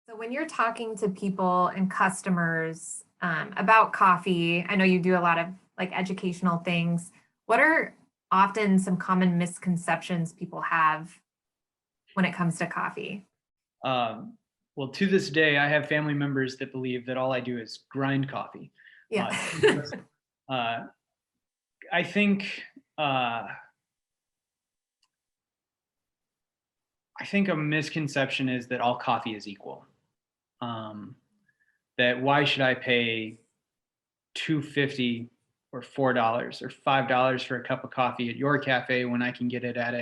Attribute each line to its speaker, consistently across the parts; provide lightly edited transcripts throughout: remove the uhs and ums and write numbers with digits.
Speaker 1: So when you're talking to people and customers about coffee, I know you do a lot of like educational things. What are often some common misconceptions people have when it comes to coffee?
Speaker 2: Um, well, to this day, I have family members that believe that all I do is grind coffee.
Speaker 1: Yeah.
Speaker 2: Because, uh, I think uh, I think a misconception is that all coffee is equal. Um, that why should I pay 250 or $4 or $5 for a cup of coffee at your cafe when I can get it at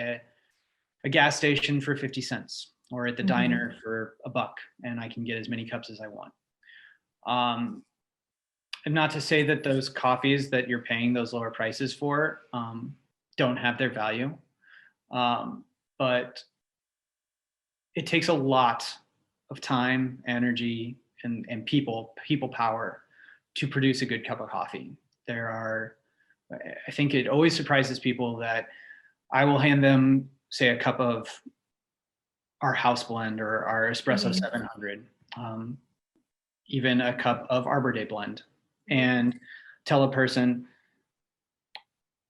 Speaker 2: a gas station for 50 cents or at the
Speaker 1: Mhm.
Speaker 2: diner for a buck and I can get as many cups as I want. Um, and not to say that those coffees that you're paying those lower prices for don't have their value, um, but it takes a lot of time, energy, and people power to produce a good cup of coffee. There are, I think it always surprises people that I will hand them, say, a cup of our house blend or our espresso
Speaker 1: Mhm.
Speaker 2: 700, even a cup of Arbor Day blend,
Speaker 1: Mhm.
Speaker 2: and tell a person,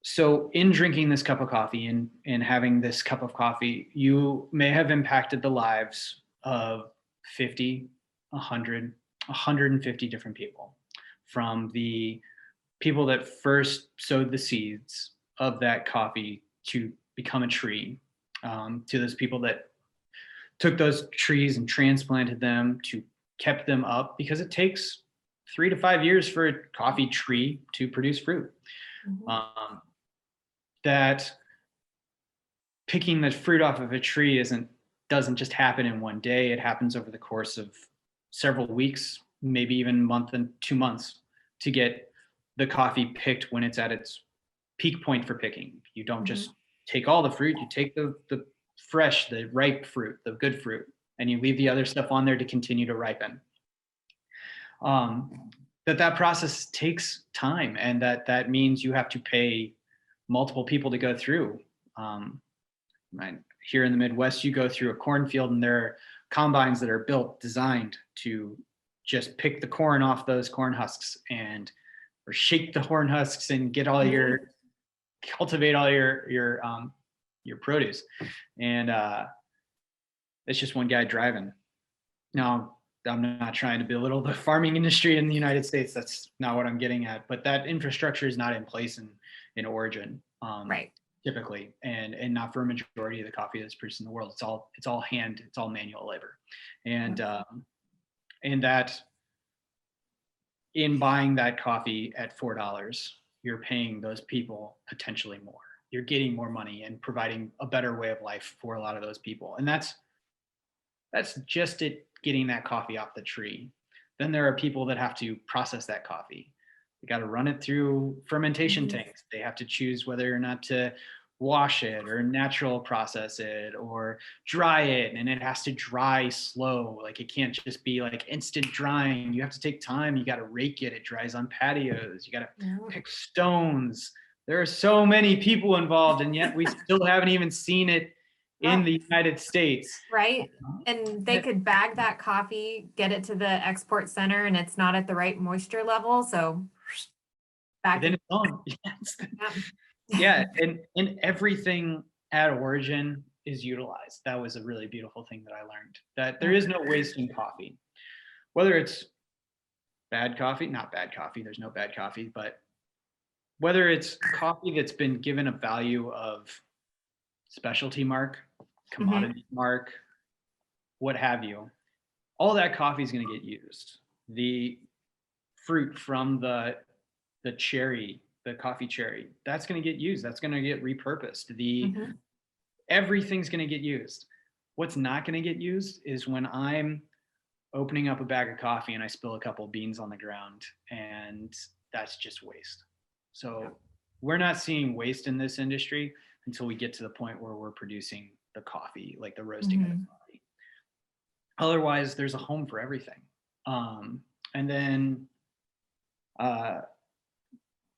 Speaker 2: so in drinking this cup of coffee and having this cup of coffee, you may have impacted the lives of 50, 100, 150 different people, from the people that first sowed the seeds of that coffee to become a tree, to those people that took those trees and transplanted them to kept them up, because it takes 3 to 5 years for a coffee tree to produce fruit.
Speaker 1: Mhm.
Speaker 2: Um, that picking the fruit off of a tree doesn't just happen in one day. It happens over the course of several weeks, maybe even a month and 2 months, to get the coffee picked when it's at its peak point for picking. You don't
Speaker 1: Mhm.
Speaker 2: just take all the fruit, you take the fresh, the ripe fruit, the good fruit, and you leave the other stuff on there to continue to ripen. That process takes time, and that means you have to pay multiple people to go through. um, right here in the Midwest, you go through a cornfield and there are combines that are built, designed to just pick the corn off those corn husks, and or shake the corn husks and get all
Speaker 1: Right.
Speaker 2: your cultivate all your produce. And it's just one guy driving. Now, I'm not trying to belittle the farming industry in the United States. That's not what I'm getting at. But that infrastructure is not in place in Oregon,
Speaker 1: Right.
Speaker 2: typically, and not for a majority of the coffee that's produced in the world. It's all hand, it's all manual labor, and
Speaker 1: Yes.
Speaker 2: that in buying that coffee at $4, you're paying those people potentially more. You're getting more money and providing a better way of life for a lot of those people, and that's just it, getting that coffee off the tree. Then there are people that have to process that coffee. They got to run it through fermentation
Speaker 1: Mhm.
Speaker 2: tanks. They have to choose whether or not to wash it or natural process it or dry it. And it has to dry slow. Like, it can't just be like instant drying. You have to take time. You got to rake it. It dries on patios. You got to
Speaker 1: Yeah.
Speaker 2: pick stones. There are so many people involved, and yet we still haven't even seen it in
Speaker 1: Oh,
Speaker 2: the United States.
Speaker 1: right. And they could bag that coffee, get it to the export center, and it's not at the right moisture level. So back
Speaker 2: Then
Speaker 1: to
Speaker 2: it's on. Yes.
Speaker 1: yeah.
Speaker 2: Yeah, and everything at origin is utilized. That was a really beautiful thing that I learned, that there
Speaker 1: Yeah.
Speaker 2: is no waste in coffee. Whether it's bad coffee, not bad coffee, there's no bad coffee, but whether it's coffee that's been given a value of specialty mark,
Speaker 1: Mhm.
Speaker 2: commodity mark, what have you, all that coffee is going to get used. The fruit from the cherry, the coffee cherry, that's going to get used. That's going to get repurposed. The
Speaker 1: Mhm.
Speaker 2: Everything's going to get used. What's not going to get used is when I'm opening up a bag of coffee and I spill a couple beans on the ground, and that's just waste.
Speaker 1: Yeah.
Speaker 2: So we're not seeing waste in this industry until we get to the point where we're producing the coffee, like the roasting of the
Speaker 1: Mhm.
Speaker 2: coffee. Otherwise, there's a home for everything. Um, and uh,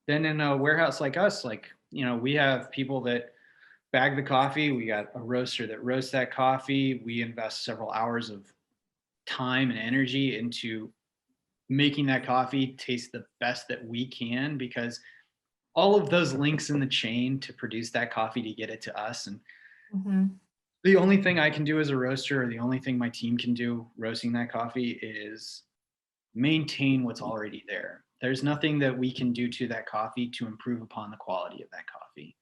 Speaker 2: then in a warehouse like us, like, we have people that bag the coffee. We got a roaster that roasts that coffee. We invest several hours of time and energy into making that coffee taste the best that we can, because all of those links in the chain to produce that coffee to get it to us. And
Speaker 1: Mhm.
Speaker 2: the only thing I can do as a roaster, or the only thing my team can do roasting that coffee, is maintain what's already there. There's nothing that we can do to that coffee to improve upon the quality of that coffee.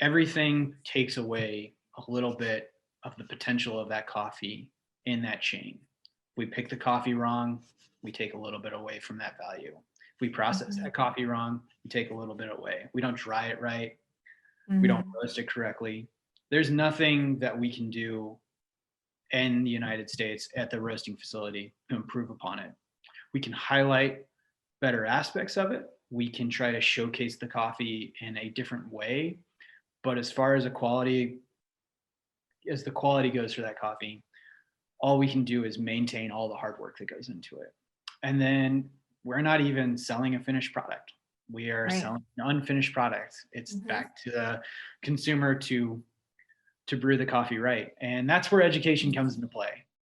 Speaker 2: Everything takes away a little bit of the potential of that coffee in that chain. If we pick the coffee wrong, we take a little bit away from that value. If we process
Speaker 1: Mhm.
Speaker 2: that coffee wrong, we take a little bit away. We don't dry it right. We don't
Speaker 1: Mhm.
Speaker 2: roast it correctly. There's nothing that we can do in the United States at the roasting facility to improve upon it. We can highlight better aspects of it. We can try to showcase the coffee in a different way. But as far as the quality goes for that coffee, all we can do is maintain all the hard work that goes into it. And then we're not even selling a finished product. We are
Speaker 1: Right.
Speaker 2: selling an unfinished product. It's
Speaker 1: Mhm.
Speaker 2: back to the consumer to brew the coffee right. And that's where education comes into play.